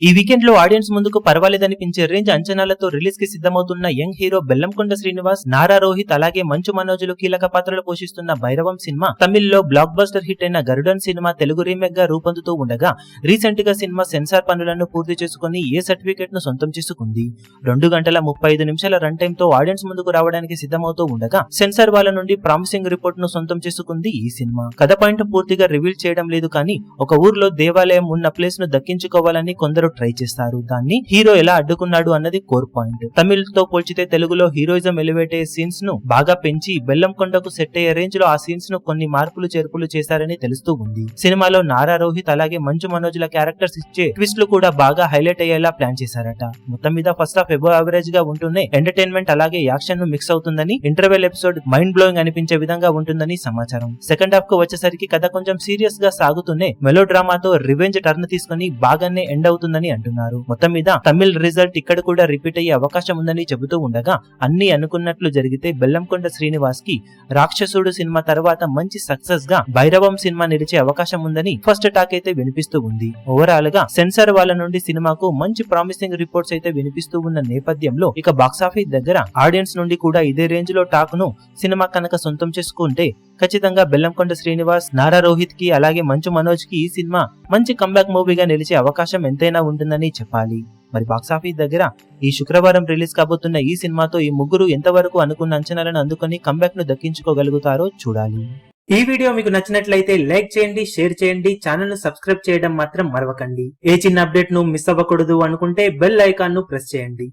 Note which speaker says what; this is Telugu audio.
Speaker 1: ఈ వీకెండ్ లో ఆడియన్స్ ముందుకు పర్వాలేదనిపించే రేంజ్ అంచనాలతో రిలీజ్ కి సిద్ధమవుతున్న యంగ్ హీరో బెల్లంకొండ శ్రీనివాస్, నారా రోహిత్ అలాగే మంచు మనోజులు కీలక పాత్రలు పోషిస్తున్న భైరవం సినిమా తమిళ్లో బ్లాక్ బస్టర్ హిట్ అయిన గరుడన్ సినిమా తెలుగు రీమేక్ గా రూపొందుతూ ఉండగా రీసెంట్ గా సినిమా సెన్సార్ పనులను పూర్తి చేసుకుని ఏ సర్టిఫికెట్ ను సొంతం చేసుకుంది. 2 గంటల 35 నిమిషాల రన్ టైమ్ తో ఆడియన్స్ ముందుకు రావడానికి సిద్ధమవుతూ ఉండగా సెన్సార్ వాళ్ళ నుండి ప్రామిసింగ్ రిపోర్ట్ ను సొంతం చేసుకుంది ఈ సినిమా. కథ పాయింట్ పూర్తిగా రివీల్ చేయడం లేదు కానీ ఒక ఊర్లో దేవాలయం ఉన్న ప్లేస్ ను దక్కించుకోవాలని కొందరు ట్రై చేస్తారు. దాన్ని హీరో ఎలా అడ్డుకున్నాడు అన్నది కోర్ పాయింట్. తమిళ్ తో పోల్చితే తెలుగులో హీరోయిజం ఎలివేట్ అయ్యే సీన్స్ ను బాగా పెంచి బెల్లంకొండకు సెట్ అయ్యే రేంజ్ లో ఆ సీన్స్ ను కొన్ని మార్పులు చేర్పులు చేశారని తెలుస్తూ ఉంది. సినిమాలో నారా రోహిత్ అలాగే మంచు మనోజుల క్యారెక్టర్స్ ఇచ్చే ట్విస్ట్లు కూడా బాగా హైలైట్ అయ్యేలా ప్లాన్ చేశారట. మొత్తం మీద ఫస్ట్ హాఫ్ ఎబో యావరేజ్ గా ఉంటూనే ఎంటర్టైన్మెంట్ అలాగే యాక్షన్ ను మిక్స్ అవుతుందని, ఇంటర్వెల్ ఎపిసోడ్ మైండ్ బ్లోయింగ్ అనిపించే విధంగా ఉంటుందని సమాచారం. సెకండ్ హాఫ్ కు వచ్చేసరికి కథ కొంచెం సీరియస్ గా సాగుతూనే మెలో డ్రామాతో రివెంజ్ టర్న్ తీసుకుని బాగానే ఎండ్ అవుతుందని అంటున్నారు. మొత్తం మీద తమిళ్ రిజల్ట్ ఇక్కడ కూడా రిపీట్ అయ్యే అవకాశం ఉందని చెబుతూ ఉండగా అన్ని అనుకున్నట్లు జరిగితే బెల్లంకొండ శ్రీనివాస్ కి రాక్షసుడు సినిమా తర్వాత మంచి సక్సెస్ గా భైరవం సినిమా నిలిచే అవకాశం ఉందని ఫస్ట్ టాక్ అయితే వినిపిస్తూ ఉంది. ఓవరాల్ గా సెన్సార్ వాళ్ళ నుండి సినిమాకు మంచి ప్రామిసింగ్ రిపోర్ట్స్ అయితే వినిపిస్తూ ఉన్న నేపథ్యంలో ఇక బాక్సాఫీస్ దగ్గర ఆడియన్స్ నుండి కూడా ఇదే రేంజ్ లో టాక్ ను సినిమా కనుక సొంతం చేసుకుంటే ఖచ్చితంగా బెల్లంకొండ శ్రీనివాస్, నారా రోహిత్ కి అలాగే మంచు మనోజ్ కి ఈ సినిమా మంచి కంబ్యాక్ మూవీగా నిలిచే అవకాశం ఎంతైనా ఉంటుందని చెప్పాలి. మరి బాక్సాఫీస్ దగ్గర ఈ శుక్రవారం రిలీజ్ కాబోతున్న ఈ సినిమాతో ఈ ముగ్గురు ఎంతవరకు అనుకున్న అంచనాలను అందుకొని కంబ్యాక్ ను దక్కించుకోగలుగుతారో చూడాలి. ఈ వీడియో మీకు నచ్చినట్లయితే లైక్ చేయండి, షేర్ చేయండి, ఛానల్ ను సబ్స్క్రైబ్ చేయడం మాత్రం మరవకండి. ఏ చిన్న అప్డేట్ ను మిస్ అవ్వకూడదు అనుకుంటే బెల్ ఐకాన్ ను ప్రెస్ చేయండి.